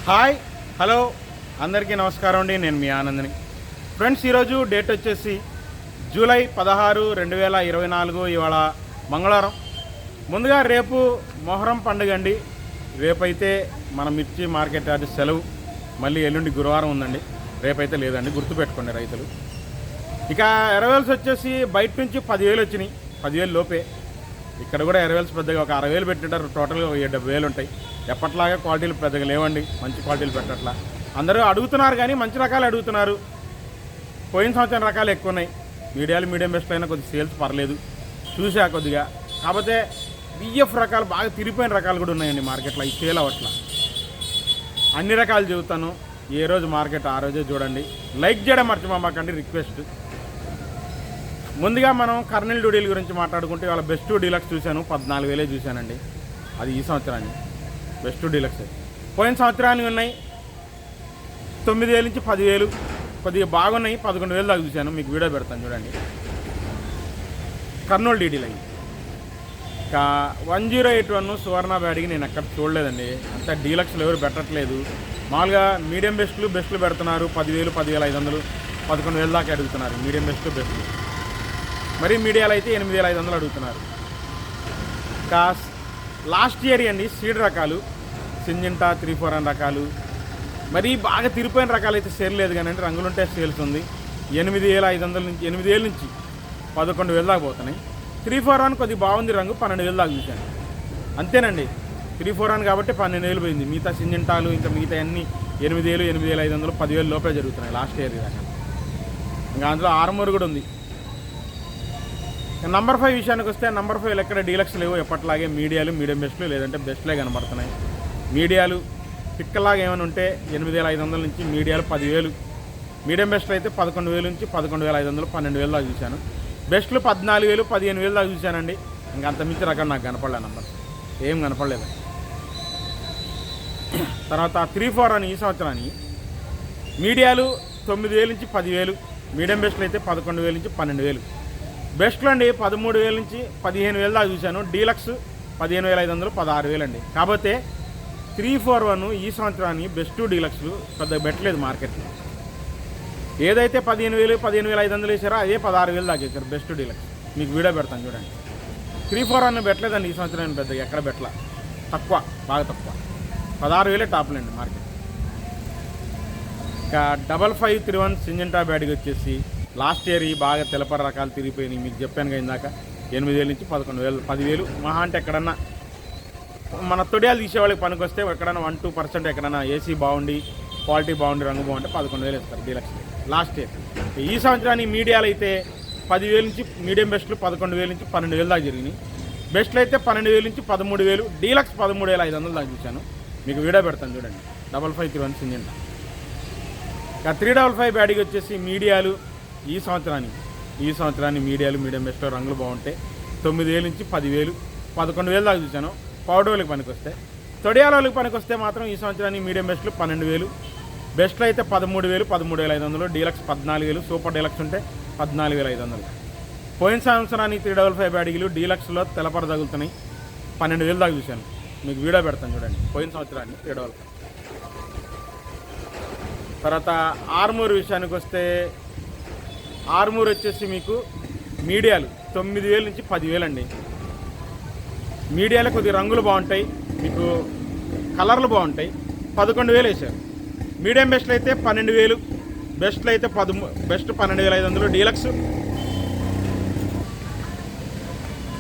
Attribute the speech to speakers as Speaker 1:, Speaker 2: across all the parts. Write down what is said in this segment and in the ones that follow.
Speaker 1: Hi hello అందరికీ నమస్కారం అండి. నేను మీ ఆనందని. ఫ్రెండ్స్, ఈరోజు డేట్ వచ్చేసి జూలై 16, 2024. ఇవాళ మంగళవారం. ముందుగా రేపు మొహరం పండుగ అండి. రేపైతే మన మిర్చి మార్కెట్ అది సెలవు. మళ్ళీ ఎల్లుండి గురువారం ఉందండి. రేపైతే లేదండి, గుర్తుపెట్టుకోండి రైతులు. ఇక ఎరవేల్స్ వచ్చేసి బయట నుంచి 10,000 వచ్చినాయి, 10,000 లోపే. ఇక్కడ కూడా ఎరవేల్స్ పెద్దగా ఒక 60,000 పెట్టింటారు. టోటల్గా 70,000 ఉంటాయి. ఎప్పట్లాగా క్వాలిటీలు పెద్దగా లేవండి, మంచి క్వాలిటీలు పెట్టట్లా. అందరూ అడుగుతున్నారు కానీ మంచి రకాలు అడుగుతున్నారు. పోయిన సంవత్సరం రకాలు ఎక్కువ ఉన్నాయి. మీడియం బెస్ట్ అయినా కొద్దిగా సేల్స్ పర్లేదు, చూసా కొద్దిగా. కాకపోతే బిఎఫ్ రకాలు బాగా తిరిగిపోయిన రకాలు కూడా ఉన్నాయండి మార్కెట్లో. ఈ సేల్ అవట్లా. అన్ని రకాలు చెబుతాను. ఏ రోజు మార్కెట్ ఆ రోజే చూడండి. లైక్ చేయడం మర్చిపోమాకండి, రిక్వెస్ట్. ముందుగా మనం కర్నూలు డూడీల గురించి మాట్లాడుకుంటే వాళ్ళ బెస్ట్ డీలక్స్ చూశాను, 14,000 చూశానండి. అది ఈ సంవత్సరాన్ని బెస్ట్ డీలక్స్. పోయిన సంవత్సరానికి ఉన్నాయి 9,000 నుంచి 10,000, కొద్దిగా బాగున్నాయి 11,000 దాకా చూశాను. మీకు వీడియో పెడతాను చూడండి. కర్నూలు డీడీలు అయ్యి. ఇంకా 1081 సువర్ణ బ్యాడ్కి నేను ఎక్కడ చూడలేదండి. అంతా డీలక్స్లు ఎవరు పెట్టట్లేదు. మామూలుగా మీడియం బెస్ట్లు పెడుతున్నారు. 10,000, 10,500, 11,000 దాకా అడుగుతున్నారు మీడియం బెస్ట్లు. మరి మీడియాలో అయితే 8,500 అడుగుతున్నారు. ఇంకా లాస్ట్ ఇయర్ అండి సీడ్ రకాలు సింజింటా 3-4 అని రకాలు. మరి బాగా తిరిగిపోయిన రకాలు అయితే సేల్ లేదు కానీ రంగులుంటే సేల్స్ ఉంది. 8,500 నుంచి 8,000 నుంచి 11,000 దాకా పోతున్నాయి. 3-4 కొద్దిగా బాగుంది రంగు, 12,000 దాకా చూశాను. అంతేనండి. 3-4 కాబట్టి 12,000 పోయింది. మిగతా సింజింటాలు ఇంకా మిగతా అన్నీ 8,000, 8,500, 10,000 లోపే జరుగుతున్నాయి లాస్ట్ ఇయర్ రకాలు. ఇంకా అందులో ఆర్మూర్ కూడా ఉంది. నంబర్ 5 విషయానికి వస్తే నంబర్ 5 ఎక్కడ డీలక్స్ లేవు. ఎప్పట్లాగే మీడియాలు, మీడియం బెస్ట్లు లేదంటే బెస్ట్లే కనబడుతున్నాయి. మీడియాలు పిక్కలాగా ఏమైనా ఉంటే 8,500 నుంచి మీడియాలు 10,000, మీడియం బెస్ట్లు అయితే 11,000 నుంచి 11,500, 12,000 దాకా చూశాను. బెస్ట్లు 14,000, 15,000 దాకా చూశానండి. ఇంకా అంత మించి రకం నాకు కనపడలే, నంబర్ ఏం కనపడలేదు. తర్వాత 3-4 అని ఈ సంవత్సరానికి మీడియాలు 9,000 నుంచి 10,000, మీడియం బెస్ట్లు అయితే 11,000 నుంచి 12,000. బెస్ట్లో అండి 13,000 నుంచి 15,000 దాకా చూశాను. డీలక్స్ 15,500, 16,000 అండి. కాకపోతే 3-4 ఈ సంవత్సరానికి బెస్ట్ డీలక్స్లు పెద్దగా పెట్టలేదు మార్కెట్లో. ఏదైతే 15,000, 15,500 వేసారో అదే 16,000 దాకా వేసారు బెస్ట్ డీలక్స్. మీకు వీడియో పెడతాను చూడండి. 3-4 పెట్టలేదండి ఈ సంవత్సరం పెద్దగా ఎక్కడ పెట్టలే. తక్కువ, బాగా తక్కువ. 16,000 టాప్లండి మార్కెట్. ఇంకా 5531 సింజంటా బ్యాడ్కి వచ్చేసి లాస్ట్ ఇయర్ ఈ బాగా తెలపర రకాలు తిరిగిపోయినాయి. మీకు చెప్పాను కదా ఇందాక. 8,000 నుంచి 11,000, 10,000 మహా అంటే ఎక్కడన్నా మన తొడియాలు తీసేవాళ్ళకి పనికి వస్తే ఎక్కడన్నా 1-2% ఎక్కడన్నా ఏసీ బాగుండి క్వాలిటీ బాగుండి రంగు బాగుంటే 11,000 ఇస్తారు డీలక్స్ లాస్ట్ ఇయర్. ఈ సంవత్సరానికి మీడియాలు అయితే 10,000 నుంచి మీడియం బెస్ట్లు 11,000 నుంచి 12,000 దాకా జరిగినాయి. బెస్ట్లు అయితే 12,000 నుంచి 13,000, డీలక్స్ 13,500 దాకా చూశాను. మీకు వీడియో పెడతాను చూడండి. 5531 సింజంటా. ఇంకా 355 బ్యాడ్కి వచ్చేసి మీడియాలు ఈ సంవత్సరానికి మీడియాలు, మీడియం బెస్ట్లో రంగులు బాగుంటాయి. 9,000 నుంచి 10,000, 11,000 దాకా చూశాను. పౌడర్లకు పనికి వస్తే. తొడియాలకి పనికి వస్తే మాత్రం ఈ సంవత్సరానికి మీడియం బెస్ట్లు 12,000, బెస్ట్లు అయితే 13,000, 13,500, డీలక్స్ 14,000, సూపర్ డీలక్స్ ఉంటే 14,500. పోయిన సంవత్సరానికి 355 బ్యాడీలు డీలక్స్లో తెలపర తగులుతున్నాయి. 12,000 దాకా చూశాను. మీకు వీడియో పెడతాను చూడండి. పోయిన సంవత్సరానికి 355. తర్వాత ఆర్మూర్ విషయానికి వస్తే ఆర్మూర్ వచ్చేసి మీకు మీడియాలు 9,000 నుంచి 10,000 అండి. మీడియాలో కొద్ది రంగులు బాగుంటాయి, మీకు కలర్లు బాగుంటాయి. 11,000 వేశారు. మీడియం బెస్ట్లు అయితే 12,000, బెస్ట్లు అయితే బెస్ట్ 12,500,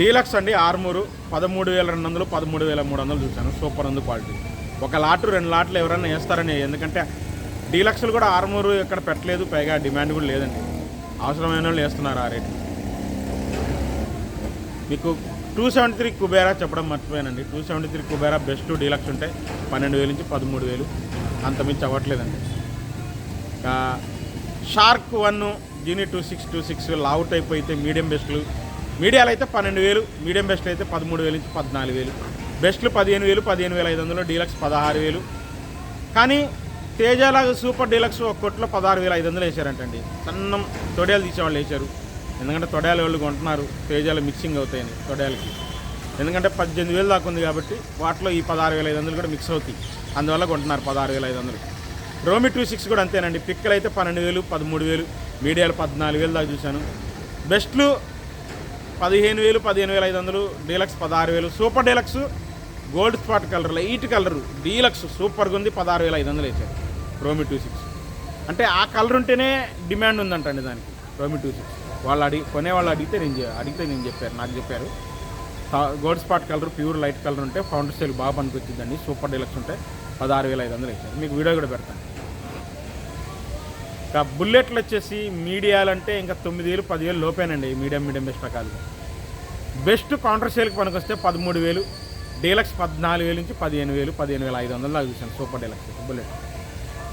Speaker 1: డీలక్స్ అండి ఆర్మూరు 13,200, 13,300 చూశాను. సూపర్ ఉంది క్వాలిటీ. ఒక లాటు 2 లాట్లు ఎవరైనా వేస్తారని, ఎందుకంటే డీలక్స్లు కూడా ఆర్మూరు ఎక్కడ పెట్టలేదు, పైగా డిమాండ్ కూడా లేదండి. అవసరమైన వాళ్ళు వేస్తున్నారు ఆ రేటు. మీకు 273 కుబేరా చెప్పడం మర్చిపోయానండి. 273 కుబేరా బెస్ట్ డీలక్స్ ఉంటే 12,000 నుంచి 13,000, అంతమించి అవ్వట్లేదండి. షార్క్ 1 జీనీ 2626 లావు టైప్ అయితే మీడియం బెస్ట్లు, మీడియాలు అయితే 12,000, మీడియం బెస్ట్లు అయితే 13,000 నుంచి 14,000, బెస్ట్లు 15,000, 15,500, డీలక్స్ 16,000. కానీ తేజాలాగా సూపర్ డీలక్స్ ఒక కొట్లో 16,500 వేసారంటండి. సన్నం తొడియాలు తీసేవాళ్ళు వేశారు. ఎందుకంటే తొడయాలు వాళ్ళు కొంటున్నారు, తేజాలు మిక్సింగ్ అవుతాయని తొడయాలకి. ఎందుకంటే 18,000 దాకా ఉంది కాబట్టి వాటిలో ఈ 16,500 కూడా మిక్స్ అవుతాయి. అందువల్ల కొంటున్నారు 16,500. రోమి 26 కూడా అంతేనండి. పిక్కలు అయితే 12,000, 13,000, మీడియాలు 14,000 దాకా చూశాను. బెస్ట్లు 15,000, 15,500, deluxe 16,000, super deluxe gold spot colour light colour deluxe సూపర్గా ఉంది, 16,500 వేసారు రోమి 26. అంటే ఆ కలర్ ఉంటేనే డిమాండ్ ఉందంటండి దానికి రోమి 26. వాళ్ళు కొనేవాళ్ళు అడిగితే నేను చెప్పారు, నాకు చెప్పారు gold spot colour pure light colour ఉంటే ఫౌండర్ సేల్ బాగా పనికొచ్చిందండి. సూపర్ డీలక్స్ ఉంటే 16,500 వేసారు. మీకు వీడియో కూడా పెడతాను. ఇంకా బుల్లెట్లు వచ్చేసి మీడియాలు అంటే ఇంకా 9,000, 10,000 లోపేనండి. మీడియం బెస్ట్ రకాలు. బెస్ట్ కౌంటర్ సేల్కి పనికొస్తే 13,000, డీలక్స్ 14,000 నుంచి 15,000, 15,500 దాకా చూసాను సూపర్ డీలక్స్ బుల్లెట్.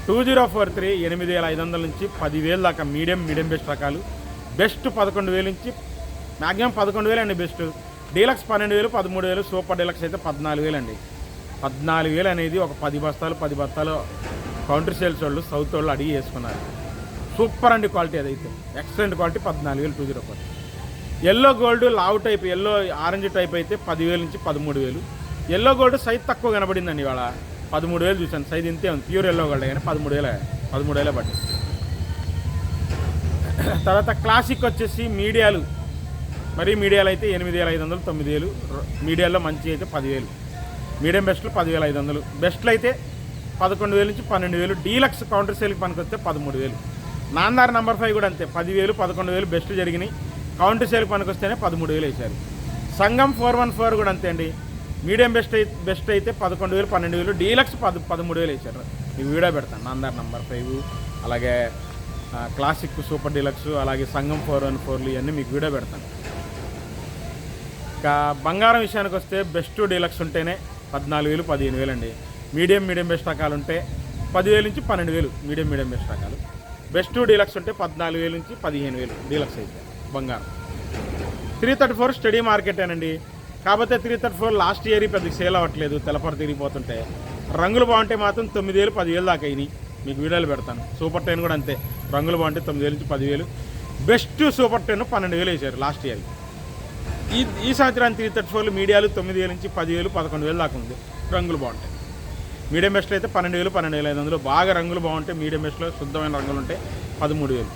Speaker 1: 2043 8,500 నుంచి 10,000 దాకా మీడియం బెస్ట్ రకాలు. బెస్ట్ 11,000 నుంచి మ్యాక్సిమం 11,000 అండి బెస్ట్. డీలక్స్ 12,000, 13,000, సూపర్ డీలక్స్ అయితే 14,000 అండి. 14,000 అనేది ఒక 10 బస్తాలు కౌంటర్ సేల్స్ వాళ్ళు సౌత్ వాళ్ళు అడిగి వేసుకున్నారు. సూపర్ అండి క్వాలిటీ, అదైతే ఎక్సలెంట్ క్వాలిటీ. 14,000 2043. ఎల్లో గోల్డ్ లావు టైప్ ఎల్లో ఆరెంజ్ టైప్ అయితే 10,000 నుంచి 13,000. ఎల్లో గోల్డ్ సైజ్ తక్కువ కనబడిందండి ఇవాళ. 13,000 చూసాను, సైజ్ ఇంతే ఉంది. ప్యూర్ ఎల్లో గోల్డ్ కానీ 13,000 పడింది. తర్వాత క్లాసిక్ వచ్చేసి మీడియాలు అయితే 8,500, 9,000. మీడియాలో మంచి అయితే 10,000. మీడియం బెస్ట్లు 10,500. బెస్ట్లు అయితే 11,000 నుంచి 12,000. డీలక్స్ కౌంటర్ సేల్కి పనికొస్తే 13,000. నాందార్ నెంబర్ 5 కూడా అంతే 10,000, 11,000 బెస్ట్ జరిగినాయి. కౌంటర్ సేల్కి పనికొస్తేనే 13,000 వేశారు. సంగం 414 కూడా అంతే అండి. మీడియం బెస్ట్ అయితే 11,000, 12,000. డీలక్స్ 13,000 వేశారు. ఈ వీడియో పెడతాను. నాందార్ నెంబర్ 5 అలాగే క్లాసిక్ సూపర్ డీలక్స్ అలాగే సంగం 414 ఇవన్నీ మీకు వీడియో పెడతాను. ఇంకా బంగారం విషయానికి వస్తే బెస్ట్ డీలక్స్ ఉంటేనే 14,000, 15,000 అండి. మీడియం బెస్ట్ రకాలు ఉంటే 10,000 నుంచి 12,000 మీడియం బెస్ట్ రకాలు. బెస్ట్ డీలక్స్ ఉంటే 14,000 నుంచి 15,000 డీలక్స్ అయితే బంగారం. 334 స్టడీ మార్కెటేనండి. కాకపోతే 334 లాస్ట్ ఇయర్ పెద్దగా సేల్ అవ్వట్లేదు, తెల్లపర తిరిగిపోతుంటే. రంగులు బాగుంటే మాత్రం 9,000, 10,000 దాకా అయినాయి. మీకు వీడియోలు పెడతాను. సూపర్ 10 కూడా అంతే, రంగులు బాగుంటే 9,000 నుంచి 10,000. బెస్ట్ సూపర్ 10 12,000 వేసారు లాస్ట్ ఇయర్. ఈ సంవత్సరానికి 334 మీడియాలు 9,000 నుంచి 10,000, 11,000 దాకా ఉంది. రంగులు బాగుంటాయి. మీడియం బెస్ట్లో అయితే 12,000, 12,500. బాగా రంగులు బాగుంటాయి. మీడియం బెస్ట్లో శుద్ధమైన రంగులు ఉంటాయి 13,000.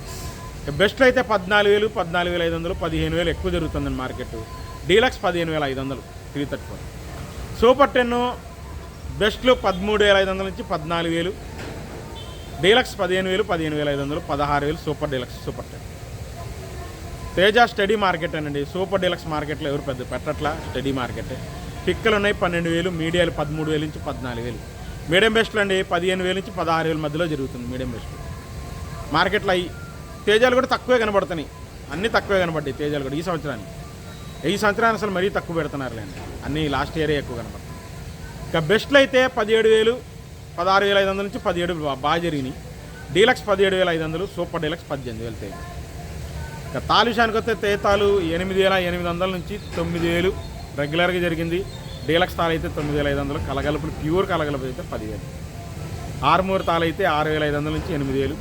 Speaker 1: బెస్ట్లో అయితే 14,000, 14,500, 15,000 ఎక్కువ జరుగుతుందండి మార్కెట్. డీలక్స్ 15,500 334. సూపర్ 10 బెస్ట్లు 13,500 నుంచి 14,000. Deluxe 15,000, 15,500, 16,000 super deluxe super 10. Teja study market అనండి. సూపర్ డీలక్స్ మార్కెట్లో ఎవరు పెద్ద పెట్టట్లా, స్టడీ మార్కెట్. పిక్కలు ఉన్నాయి 12,000, మీడియాలు 13,000 నుంచి 14,000. మీడియం బెస్ట్లు అండి 15,000 నుంచి 16,000 మధ్యలో జరుగుతుంది మీడియం బెస్ట్లు మార్కెట్లో. అవి తేజాలు కూడా తక్కువే కనబడుతున్నాయి, అన్నీ తక్కువే కనబడ్డాయి తేజాలు కూడా ఈ సంవత్సరాన్ని అసలు మరీ తక్కువ పెడుతున్నారులేండి. అన్నీ లాస్ట్ ఇయరే ఎక్కువ కనబడతాయి. ఇక బెస్ట్లు అయితే 17,000, 16,500 నుంచి 17,000 బాగా జరిగినాయి. Deluxe 17,500, super deluxe 18,000 Teja. ఇక తాలు విషయానికి వస్తే తేతాలు 8,800 నుంచి 9,000 రెగ్యులర్గా జరిగింది. డీలక్స్ తాలు అయితే 9,500. కలగలుపులు ప్యూర్ కలగలుపు అయితే 10,000. ఆర్మూర్ తాలు అయితే 6,500 నుంచి 8,000.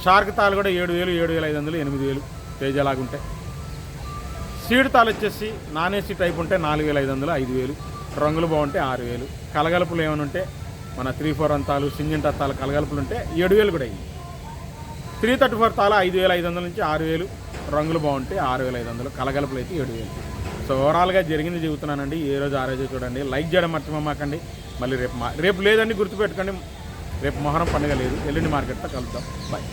Speaker 1: షార్క్ తాలు కూడా 7,000, 7,500, 8,000 తేజలాగుంటే. సీడ్ తాలు వచ్చేసి నాన్ ఏసీ టైప్ ఉంటే 4,500, 5,000. రంగులు బాగుంటే 6,000. కలగలుపులు ఏమైనా ఉంటే మన 341 తాలు సింజంటా తాలు కలగలుపులు ఉంటే 7,000 కూడా అయ్యింది. 334 తాలు 5,500 నుంచి 6,000. రంగులు బాగుంటే 6,500. కలగలుపులు అయితే 7,000. సో ఓవరాల్గా జరిగింది చెబుతున్నానండి. ఏ రోజు ఆ రోజు చూడండి. లైక్ చేయడం మర్చిపోమాకండి. మళ్ళీ రేపు లేదండి గుర్తుపెట్టుకోండి. రేపు మొహరం పండుగ లేదు. ఎల్లుండి మార్కెట్తో కలుద్దాం. బాయ్.